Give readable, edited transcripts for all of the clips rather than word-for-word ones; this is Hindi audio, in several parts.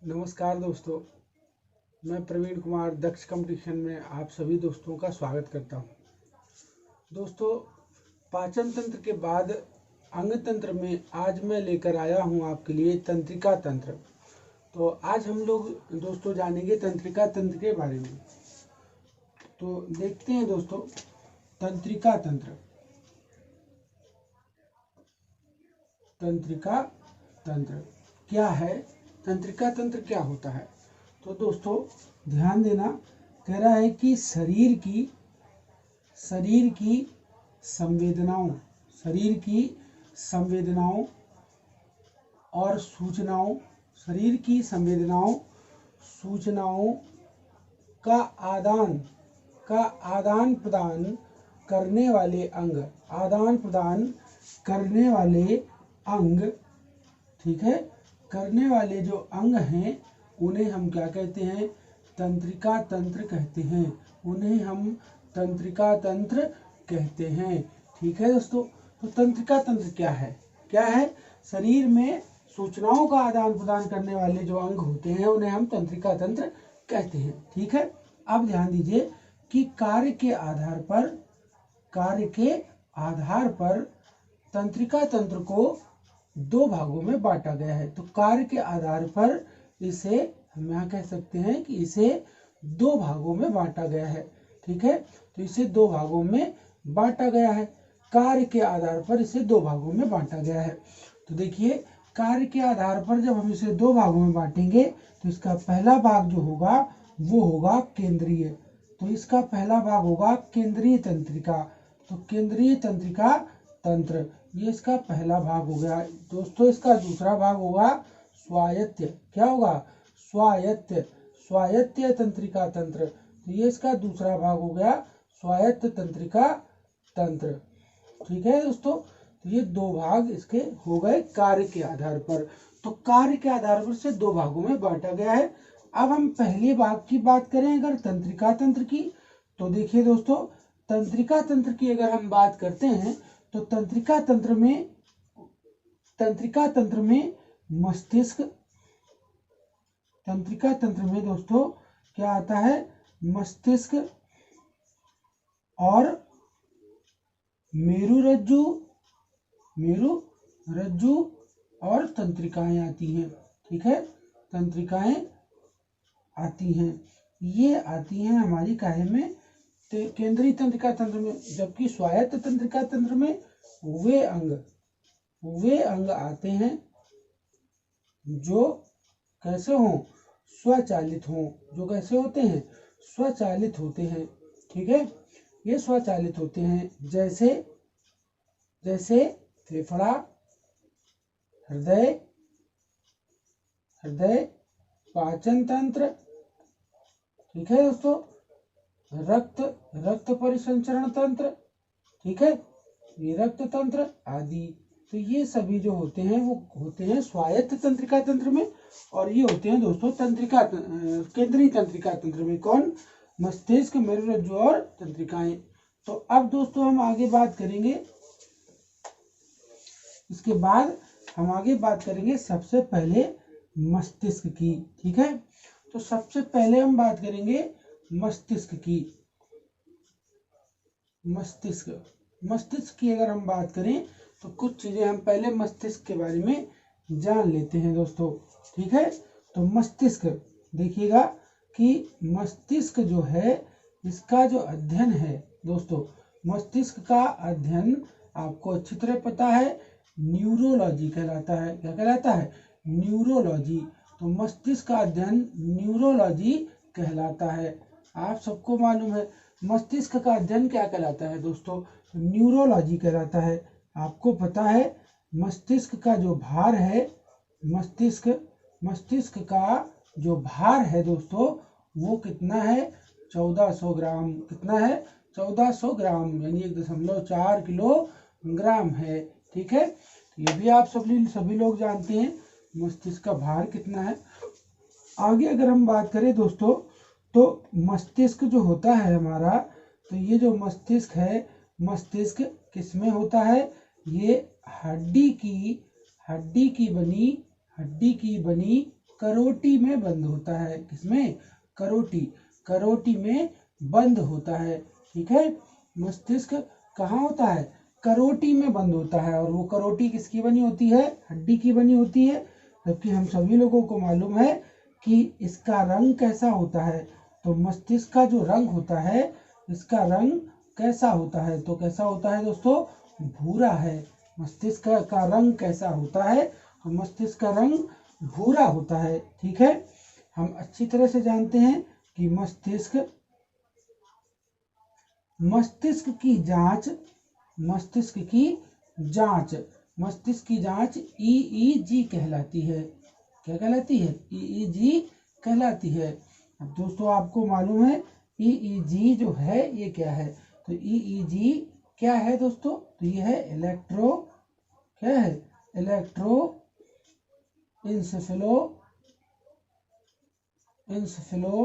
नमस्कार दोस्तों, मैं प्रवीण कुमार दक्ष कंपटीशन में आप सभी दोस्तों का स्वागत करता हूं। दोस्तों, पाचन तंत्र के बाद अंग तंत्र में आज मैं लेकर आया हूं आपके लिए तंत्रिका तंत्र। तो आज हम लोग दोस्तों जानेंगे तंत्रिका तंत्र के बारे में। तो देखते हैं दोस्तों, तंत्रिका तंत्र। तंत्रिका तंत्र क्या है? तंत्रिका तंत्र क्या होता है? तो दोस्तों ध्यान देना, कह रहा है कि शरीर की संवेदनाओं और सूचनाओं का आदान प्रदान करने वाले ठीक है, करने वाले जो अंग हैं उन्हें हम क्या कहते हैं? तंत्रिका तंत्र कहते हैं। कहते हैं। ठीक है दोस्तों, तो तंत्रिका तंत्र क्या है? शरीर में सूचनाओं का आदान प्रदान करने वाले जो अंग होते हैं उन्हें हम तंत्रिका तंत्र कहते हैं। ठीक है, अब ध्यान दीजिए कि कार्य के आधार पर तंत्रिका तंत्र को दो भागों में बांटा गया है। तो कार्य के आधार पर इसे हम यहाँ कह सकते हैं कि इसे दो भागों में बांटा गया है। ठीक है, तो इसे दो भागों में बांटा गया है। कार्य के आधार पर इसे दो भागों में बांटा गया है। तो देखिए, कार्य के आधार पर जब हम इसे दो भागों में बांटेंगे तो इसका पहला भाग जो होगा वो होगा केंद्रीय। तो इसका पहला भाग होगा केंद्रीय तंत्रिका। तो केंद्रीय तंत्रिका तंत्र, ये इसका पहला भाग हो गया। दोस्तों इसका दूसरा भाग होगा स्वायत्त। क्या होगा? स्वायत्त तंत्रिका तंत्र। तो ये इसका दूसरा भाग हो गया, स्वायत्त तंत्रिका तंत्र। ठीक है दोस्तों, तो ये दो भाग इसके हो गए कार्य के आधार पर। तो कार्य के आधार पर से दो भागों में बांटा गया है। अब हम पहले भाग की बात करें अगर तंत्रिका तंत्र की, तो देखिए दोस्तों, तंत्रिका तंत्र की अगर हम बात करते हैं तो तंत्रिका तंत्र में दोस्तों क्या आता है? मस्तिष्क और मेरुरज्जु और तंत्रिकाएं आती हैं। ठीक है, तंत्रिकाएं आती हैं, ये आती हैं हमारी काहे में? केंद्रीय तंत्रिका तंत्र में। जबकि स्वायत्त तंत्रिका तंत्र में वे अंग आते हैं जो कैसे हों? स्वचालित हों। जो कैसे होते हैं? स्वचालित होते हैं। ठीक है, ये स्वचालित होते हैं, जैसे फेफड़ा, हृदय, पाचन तंत्र। ठीक है दोस्तों, रक्त परिसंचरण तंत्र। ठीक है, ये रक्त तंत्र आदि। तो ये सभी जो होते हैं वो होते हैं स्वायत्त तंत्रिका तंत्र में, और ये होते हैं दोस्तों केंद्रीय तंत्रिका तंत्र में। कौन? मस्तिष्क, मेरुरज्जु और तंत्रिकाएं। तो अब दोस्तों हम आगे बात करेंगे, इसके बाद हम आगे बात करेंगे सबसे पहले मस्तिष्क की। ठीक है, तो सबसे पहले हम बात करेंगे मस्तिष्क की। मस्तिष्क की अगर हम बात करें तो कुछ चीजें हम पहले मस्तिष्क के बारे में जान लेते हैं दोस्तों। ठीक है, तो मस्तिष्क देखिएगा कि मस्तिष्क जो है इसका जो अध्ययन है दोस्तों, मस्तिष्क का अध्ययन आपको अच्छी तरह पता है, न्यूरोलॉजी कहलाता है। क्या कहलाता है? न्यूरोलॉजी। तो मस्तिष्क का अध्ययन न्यूरोलॉजी कहलाता है। आप सबको मालूम है मस्तिष्क का अध्ययन क्या कहलाता है दोस्तों? तो न्यूरोलॉजी कहलाता है। आपको पता है मस्तिष्क का जो भार है, मस्तिष्क का जो भार है दोस्तों वो कितना है? 1400 ग्राम। कितना है? 1400 ग्राम, यानी 1.4 किलोग्राम है। ठीक है, ये भी आप सभी लोग जानते हैं मस्तिष्क का भार कितना है। आगे अगर हम बात करें दोस्तों, तो मस्तिष्क जो होता है हमारा, तो ये जो मस्तिष्क है, मस्तिष्क किसमें होता है? ये हड्डी की बनी करोटी में बंद होता है। किसमें? करोटी, करोटी में बंद होता है। ठीक है, मस्तिष्क कहाँ होता है? करोटी में बंद होता है। और वो करोटी किसकी बनी होती है? हड्डी की बनी होती है। जबकि हम सभी लोगों को मालूम है कि इसका रंग कैसा होता है। तो मस्तिष्क का जो रंग होता है, इसका रंग कैसा होता है? तो कैसा होता है दोस्तों? भूरा है। मस्तिष्क का रंग कैसा होता है? तो मस्तिष्क का रंग भूरा होता है। ठीक है, हम अच्छी तरह से जानते हैं कि मस्तिष्क की जांच EEG कहलाती है। क्या कहलाती है? EEG कहलाती है। अब दोस्तों आपको मालूम है EEG जो है ये क्या है? तो EEG क्या है दोस्तों? तो ये है क्या है? इलेक्ट्रो इंसेफेलो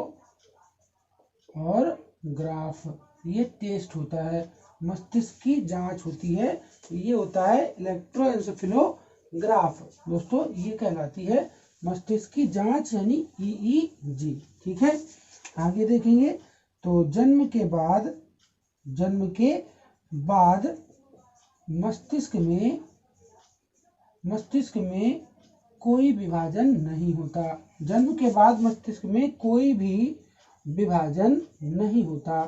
और ग्राफ, ये टेस्ट होता है। मस्तिष्क की जांच होती है, ये होता है इलेक्ट्रोएन्सेफेलोग्राफ। दोस्तों ये कहलाती है मस्तिष्क की जांच यानी EEG। ठीक है, आगे देखेंगे तो जन्म के बाद मस्तिष्क में कोई विभाजन नहीं होता। जन्म के बाद मस्तिष्क में कोई भी विभाजन नहीं होता।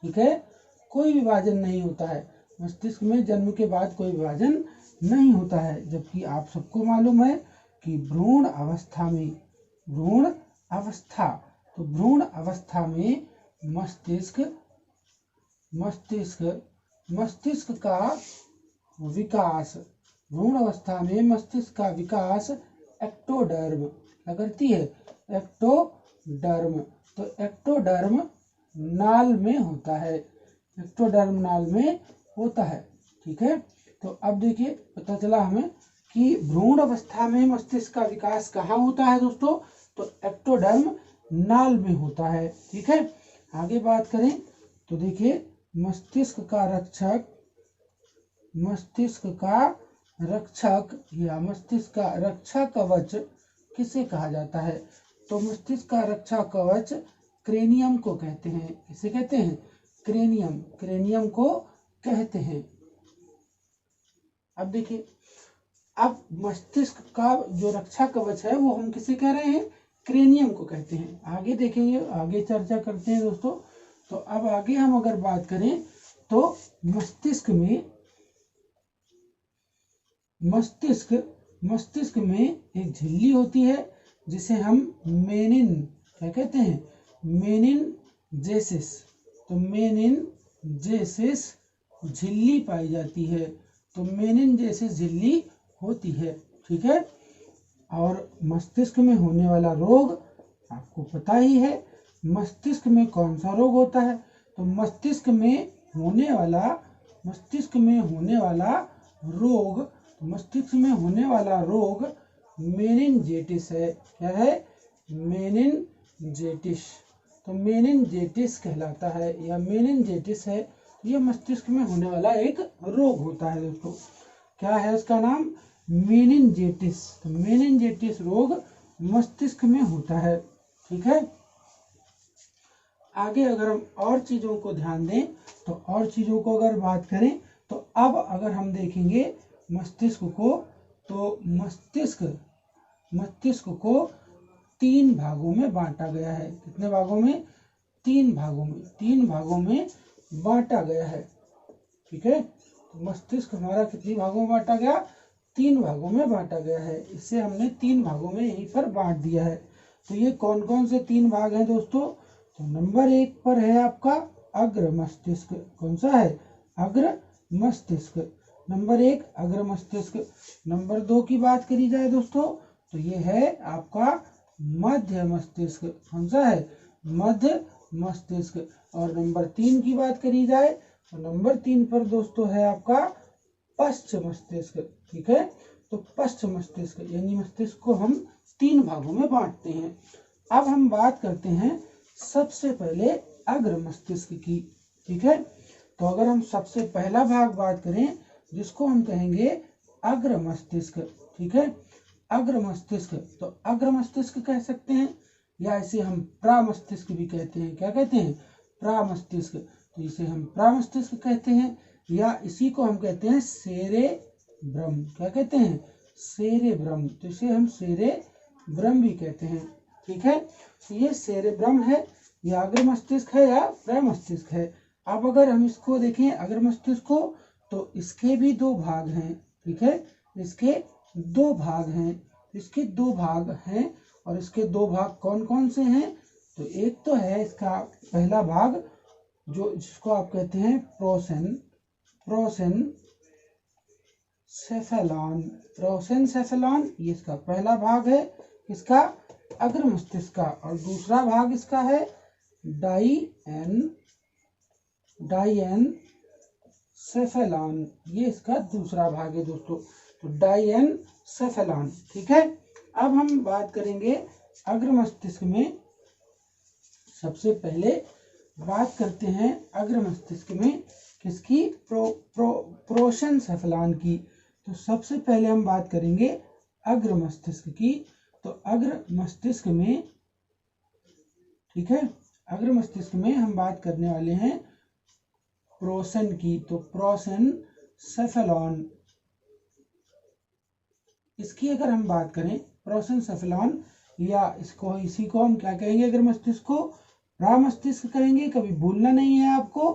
ठीक है, कोई विभाजन नहीं होता है मस्तिष्क में। जन्म के बाद कोई विभाजन नहीं होता है। जबकि आप सबको मालूम है कि भ्रूण अवस्था में मस्तिष्क का विकास, भ्रूण अवस्था में मस्तिष्क का विकास एक्टोडर्म करती है। एक्टोडर्म, तो एक्टोडर्म नाल में होता है। एक्टोडर्म नाल में होता है। ठीक है, तो अब देखिए पता चला हमें कि भ्रूण अवस्था में मस्तिष्क का विकास कहाँ होता है दोस्तों? तो एक्टोडर्म नाल में होता है। ठीक है, आगे बात करें तो देखिए मस्तिष्क का रक्षा कवच किसे कहा जाता है? तो मस्तिष्क का रक्षा कवच क्रेनियम को कहते हैं। किसे कहते हैं? क्रेनियम को कहते हैं। अब देखिए, अब मस्तिष्क का जो रक्षा कवच है वो हम किसे कह रहे हैं? क्रेनियम को कहते हैं। आगे देखेंगे, आगे चर्चा करते हैं दोस्तों। तो अब आगे हम अगर बात करें तो मस्तिष्क में एक झिल्ली होती है जिसे हम क्या कहते हैं? मेनिनजेसिस। तो मेनिनजेसिस झिल्ली पाई जाती है। तो मेनिनजेसिस झिल्ली होती है। ठीक है, और मस्तिष्क में होने वाला रोग आपको पता ही है। मस्तिष्क में कौन सा रोग होता है? तो मस्तिष्क में होने वाला रोग मेनिनजेटिस है। क्या है? मेनिनजेटिस। तो मेनिनजेटिस कहलाता है या मेनिनजेटिस है। ये मस्तिष्क में होने वाला एक रोग होता है दोस्तों। क्या है इसका नाम? मेनिनजेटिस। तो मेनिनजेटिस रोग मस्तिष्क में होता है। ठीक है, आगे अगर हम और चीजों को ध्यान दें तो और चीजों को अगर बात करें तो अब अगर हम देखेंगे मस्तिष्क को, तो मस्तिष्क को 3 भागों में बांटा गया है। कितने भागों में? 3 भागों में बांटा गया है। ठीक है, तो मस्तिष्क हमारा कितने भागों में बांटा गया? 3 भागों में बांटा गया है। इसे हमने 3 भागों में यहीं पर बांट दिया है। तो ये कौन कौन से 3 भाग हैं दोस्तों? तो नंबर 1 पर है आपका अग्र मस्तिष्क। कौन सा है? अग्र मस्तिष्क। नंबर 1 अग्र मस्तिष्क। नंबर 2 की बात करी जाए दोस्तों तो ये है आपका मध्य मस्तिष्क। कौन सा है? मध्य मस्तिष्क। और नंबर 3 की बात करी जाए तो नंबर 3 पर दोस्तों है आपका पश्च मस्तिष्क। ठीक है, तो पश्च मस्तिष्क यानी मस्तिष्क को हम 3 भागों में बांटते हैं। अब हम बात करते हैं सबसे पहले अग्र मस्तिष्क की। ठीक है, तो अगर हम सबसे पहला भाग बात करें जिसको हम कहेंगे अग्र मस्तिष्क। ठीक है, अग्र मस्तिष्क, तो अग्र मस्तिष्क कह सकते हैं, या इसे हम प्रामस्तिष्क भी कहते हैं। क्या कहते हैं? प्रामस्तिष्क। तो इसे हम प्रामस्तिष्क कहते हैं, या इसी को हम कहते हैं सेरेब्रम। क्या कहते हैं? सेरेब्रम। तो इसे हम सेरेब्रम भी कहते हैं। ठीक है, तो ये सेरेब्रम है, या अग्र मस्तिष्क है, या प्रामस्तिष्क है। अब अगर हम इसको देखें अग्र मस्तिष्क को, तो इसके भी दो भाग हैं। ठीक है, इसके दो भाग हैं। इसके दो भाग हैं, और इसके दो भाग कौन कौन से हैं? तो एक तो है इसका पहला भाग, जो जिसको आप कहते हैं प्रोसेनसेफेलॉन। प्रोसेनसेफेलॉन ये इसका पहला भाग है, इसका अग्र मस्तिष्क का। और दूसरा भाग इसका है डाइएनसेफेलॉन, ये इसका दूसरा भाग है दोस्तों। तो डाइएनसेफेलॉन। ठीक है, अब हम बात करेंगे अग्र मस्तिष्क में। सबसे पहले बात करते हैं अग्र मस्तिष्क में किसकी? प्रोसेनसेफेलॉन की। तो सबसे पहले हम बात करेंगे अग्र मस्तिष्क की। तो अग्र मस्तिष्क में, ठीक है, अग्र मस्तिष्क में हम बात करने वाले हैं प्रोसेन की। तो प्रोसेनसेफेलॉन, इसकी अगर हम बात करें प्रोसेनसेफेलॉन, या इसको इसी को हम क्या कहेंगे? अग्र मस्तिष्क को प्रामस्तिष्क कहेंगे। कभी भूलना नहीं है आपको,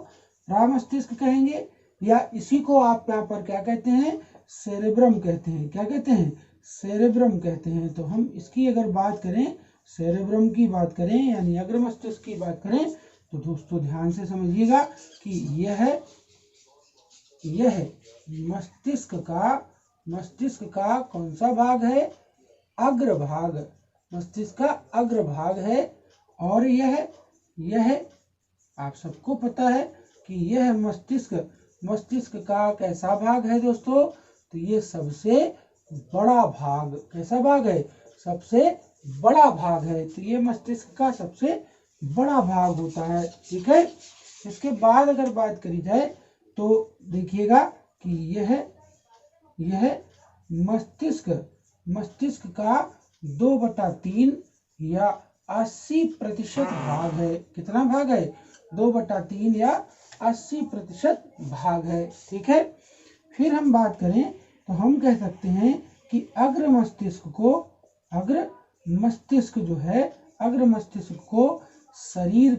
प्रामस्तिष्क कहेंगे, या इसी को आप यहाँ पर क्या कहते हैं? सेरेब्रम कहते हैं। क्या कहते हैं? सेरेब्रम कहते हैं। तो हम इसकी अगर बात करें, सेरेब्रम की बात करें, यानी अग्र मस्तिष्क की बात करें, तो दोस्तों ध्यान से समझिएगा कि यह मस्तिष्क का कौन सा भाग है? अग्र भाग। मस्तिष्क का अग्र भाग है। और यह आप सबको पता है कि यह मस्तिष्क का कैसा भाग है दोस्तों? तो ये सबसे बड़ा भाग। कैसा भाग है? सबसे बड़ा भाग है। तो ये मस्तिष्क का सबसे बड़ा भाग होता है। ठीक है, इसके बाद अगर बात करी जाए तो देखिएगा कि यह मस्तिष्क का 2/3 या 80% भाग है। कितना भाग है? 2/3 या 80% भाग है। ठीक है, फिर हम बात करें तो हम कह सकते हैं कि अग्र मस्तिष्क को शरीर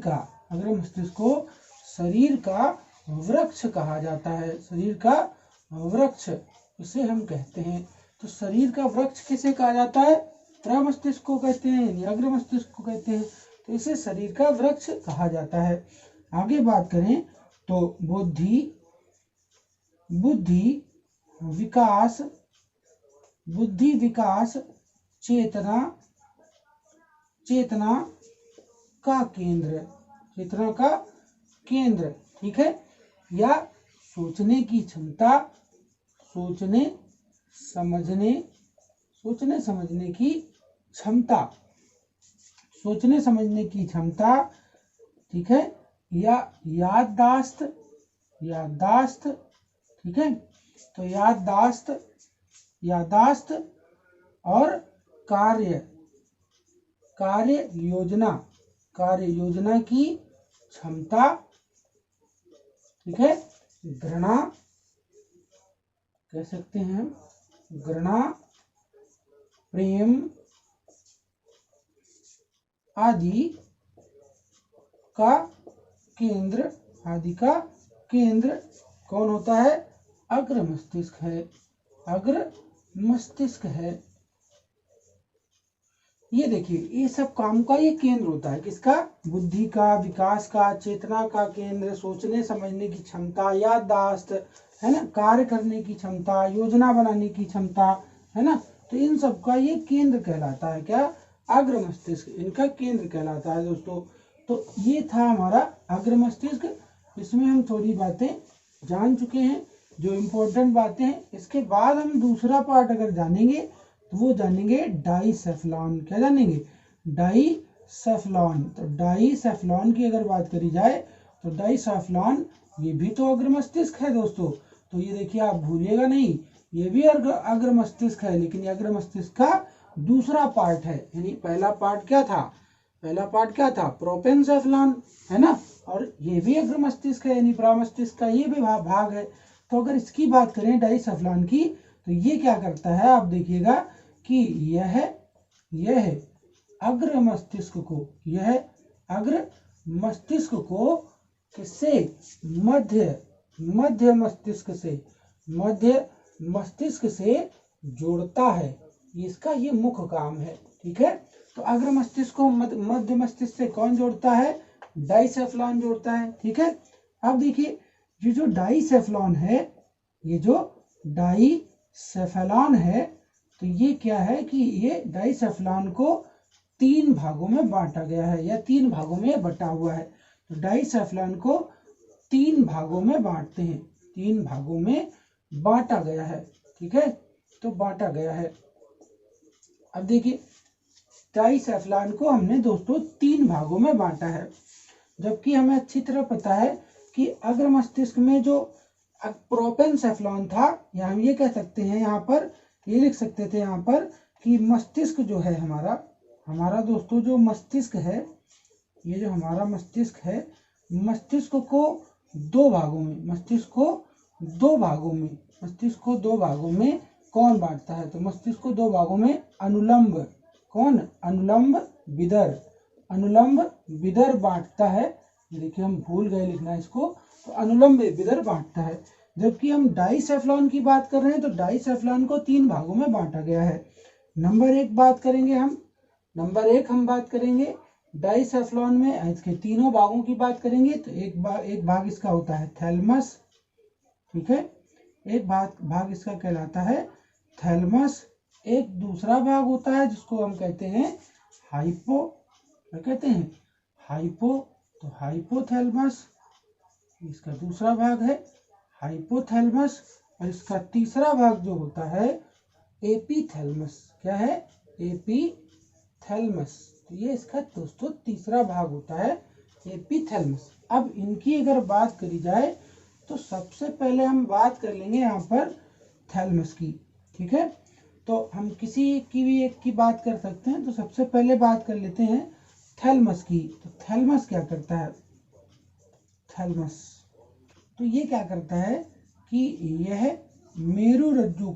का वृक्ष कहा जाता है। शरीर का वृक्ष इसे हम कहते हैं। तो शरीर का वृक्ष किसे कहा जाता है? प्रामस्तिष्क को कहते हैं, अग्र मस्तिष्क को कहते हैं। तो इसे शरीर का वृक्ष कहा जाता है। आगे बात करें तो बुद्धि विकास, चेतना का केंद्र, ठीक है, या सोचने समझने की क्षमता, ठीक है, या याददाश्त, ठीक है। तो याददाश्त और कार्य योजना की क्षमता, ठीक है। घृणा कह सकते हैं हम, घृणा, प्रेम आदि का केंद्र कौन होता है? अग्र मस्तिष्क है। ये देखिए, ये सब काम का ये केंद्र होता है। किसका? बुद्धि का, विकास का, चेतना का केंद्र, सोचने समझने की क्षमता, याददाश्त, है ना, कार्य करने की क्षमता, योजना बनाने की क्षमता, है ना। तो इन सब का ये केंद्र कहलाता है। क्या? अग्र मस्तिष्क इनका केंद्र कहलाता है दोस्तों। तो ये था हमारा अग्र मस्तिष्क। इसमें हम थोड़ी बातें जान चुके हैं, जो इम्पोर्टेंट बातें हैं। इसके बाद हम दूसरा पार्ट अगर जानेंगे तो वो जानेंगे डाइसेफलॉन। क्या जानेंगे? डाइसेफलॉन। तो डाइसेफलॉन की अगर बात करी जाए तो डाइसेफलॉन ये भी तो अग्र मस्तिष्क है दोस्तों। तो ये देखिए, आप भूलिएगा नहीं ये भी अग्र मस्तिष्क है, लेकिन ये अग्र मस्तिष्क का दूसरा पार्ट है। यानी पहला पार्ट क्या था, पहला पार्ट क्या था, प्रोपेनसेफलॉन, है ना, और ये भी अग्र मस्तिष्क है, यानी प्रमस्तिष्क का ये भी भाग है। तो अगर इसकी बात करें डाइसेफलॉन की, तो ये क्या करता है, आप देखिएगा कि यह अग्र मस्तिष्क को, यह अग्र मस्तिष्क को किससे, मध्य मस्तिष्क से जोड़ता है। इसका ये मुख्य काम है, ठीक है। तो अग्र मस्तिष्क को मध्य मस्तिष्क से कौन जोड़ता है, डाइसेफलॉन जोड़ता है, ठीक है। अब देखिए ये जो डाइसेफलॉन है, ये जो डाइसेफलॉन है, तो ये क्या है कि ये डाइसेफलॉन को 3 भागों में बांटा गया है, या 3 भागों में बटा हुआ है। तो डाइसेफलॉन को 3 भागों में बांटते हैं, 3 भागों में बांटा गया है, ठीक है। तो बांटा गया है। अब देखिए डाइसेफलॉन को हमने दोस्तों 3 भागों में बांटा है, जबकि हमें अच्छी तरह पता है कि अग्र मस्तिष्क में जो प्रोपेनसेफलॉन था, या हम ये कह सकते हैं, यहाँ पर ये लिख सकते थे यहाँ पर कि मस्तिष्क जो है हमारा दोस्तों जो मस्तिष्क है, ये जो हमारा मस्तिष्क है, मस्तिष्क को 2 भागों में, मस्तिष्क को 2 भागों में कौन बांटता है, तो मस्तिष्क को 2 भागों में अनुलंब, कौन, अनुलंब विदर बांटता है। देखिए हम भूल गए लिखना इसको, तो अनुलंब विदर बांटता है। जबकि हम डाइसेफलॉन की बात कर रहे हैं, तो डाइसेफलॉन को 3 भागों में बांटा गया है। नंबर 1 बात करेंगे हम बात करेंगे डाइसेफलॉन में इसके तीनों भागों की बात करेंगे। तो एक भाग इसका होता है थैलमस, ठीक है, एक भाग इसका कहलाता है थैलमस। एक दूसरा भाग होता है जिसको हम कहते हैं हाइपो, क्या कहते हैं, हाइपो। तो हाइपोथैलमस इसका दूसरा भाग है, हाइपोथैलमस। और इसका तीसरा भाग जो होता है एपीथैलमस, क्या है, एपीथैलमस। तो ये इसका दोस्तों तीसरा भाग होता है, एपीथैलमस। अब इनकी अगर बात करी जाए, तो सबसे पहले हम बात कर लेंगे यहाँ पर थैलमस की, ठीक है। तो हम किसी की भी एक की बात कर सकते हैं, तो सबसे पहले बात कर लेते हैं थैलमस की। तो थैलमस क्या करता है, थैलमस तो ये क्या करता है कि यह मेरु रज्जु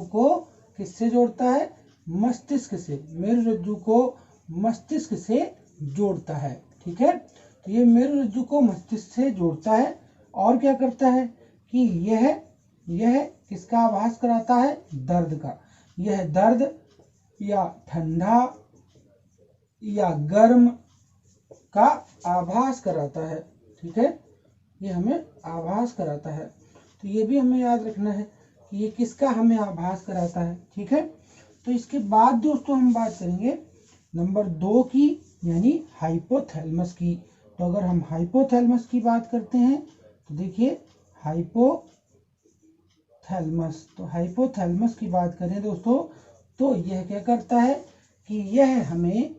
को किससे जोड़ता है, मस्तिष्क से, मेरु रज्जु को मस्तिष्क से जोड़ता है, ठीक है। तो ये मेरु रज्जु को मस्तिष्क से जोड़ता है, और क्या करता है कि यह किसका आभास कराता है, दर्द का। यह दर्द या ठंडा या गर्म का आभास कराता है, ठीक है, ये हमें आभास कराता है। तो ये भी हमें याद रखना है कि ये किसका हमें आभास कराता है, ठीक है। तो इसके बाद दोस्तों हम बात करेंगे नंबर 2 की, यानी हाइपोथैलमस की। तो अगर हम हाइपोथैलमस की बात करते हैं, तो देखिए हाइपोथैलमस, तो हाइपोथैलमस की बात करें दोस्तों, तो यह क्या करता है कि यह हमें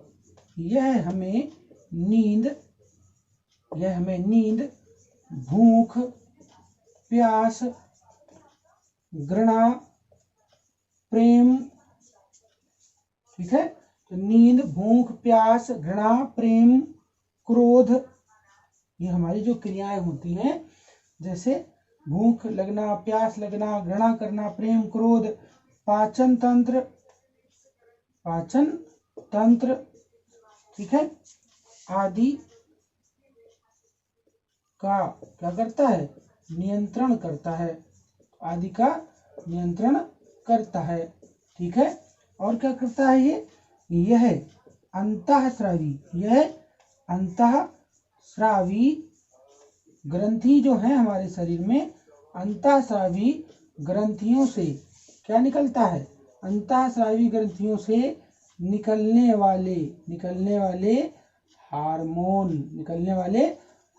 नींद, भूख, प्यास, घृणा, प्रेम, ठीक है। तो नींद, भूख, प्यास, घृणा, प्रेम, क्रोध, ये हमारी जो क्रियाएं होती हैं, जैसे भूख लगना, प्यास लगना, घृणा करना, प्रेम, क्रोध, पाचन तंत्र, ठीक है, आदि का क्या करता है, नियंत्रण करता है, आदि का नियंत्रण करता है, ठीक है। और क्या करता है यह अंतःस्रावी ग्रंथि जो है हमारे शरीर में, अंतःस्रावी ग्रंथियों से क्या निकलता है, अंतःस्रावी ग्रंथियों से निकलने वाले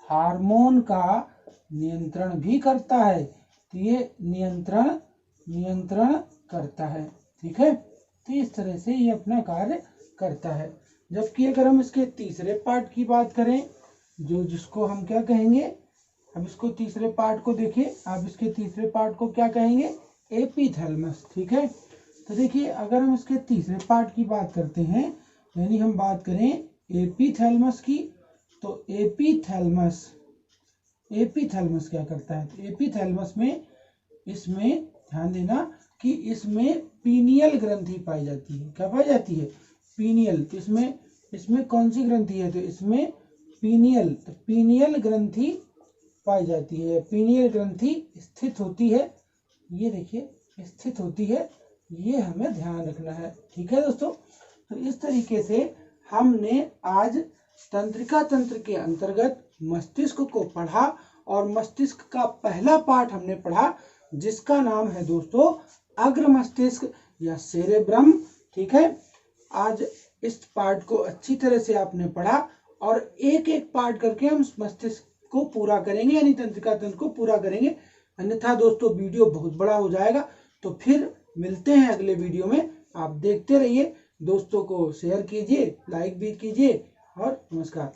हार्मोन का नियंत्रण भी करता है। तो ये नियंत्रण करता है, ठीक है। तो इस तरह से ये अपना कार्य करता है। जबकि अगर हम इसके तीसरे पार्ट की बात करें, जिसको हम क्या कहेंगे, अब इसको तीसरे पार्ट को देखिए, आप इसके तीसरे पार्ट को क्या कहेंगे, एपीथैलेमस। ठीक है, तो देखिए अगर हम इसके तीसरे पार्ट की बात करते हैं, यानी हम बात करें एपीथैलेमस की, तो एपीथैलेमस क्या करता है, तो एपीथैलेमस में, इसमें ध्यान देना कि इसमें पीनियल ग्रंथि पाई जाती है। क्या पाई जाती है, पीनियल। तो इसमें कौन सी ग्रंथि है, तो इसमें पीनियल, तो पीनियल ग्रंथि पाई जाती है, पीनियल ग्रंथि स्थित होती है। ये देखिए स्थित होती है, ये हमें ध्यान रखना है। ठीक है दोस्तों, तो इस तरीके से हमने आज तंत्रिका तंत्र के अंतर्गत मस्तिष्क को पढ़ा, और मस्तिष्क का पहला पार्ट हमने पढ़ा जिसका नाम है दोस्तों अग्र मस्तिष्क या सेरेब्रम। ठीक है, आज इस पार्ट को अच्छी तरह से आपने पढ़ा, और एक एक पार्ट करके हम मस्तिष्क को पूरा करेंगे, यानी तंत्रिका तंत्र को पूरा करेंगे, अन्यथा दोस्तों वीडियो बहुत बड़ा हो जाएगा। तो फिर मिलते हैं अगले वीडियो में, आप देखते रहिए, दोस्तों को शेयर कीजिए, लाइक भी कीजिए, और नमस्कार।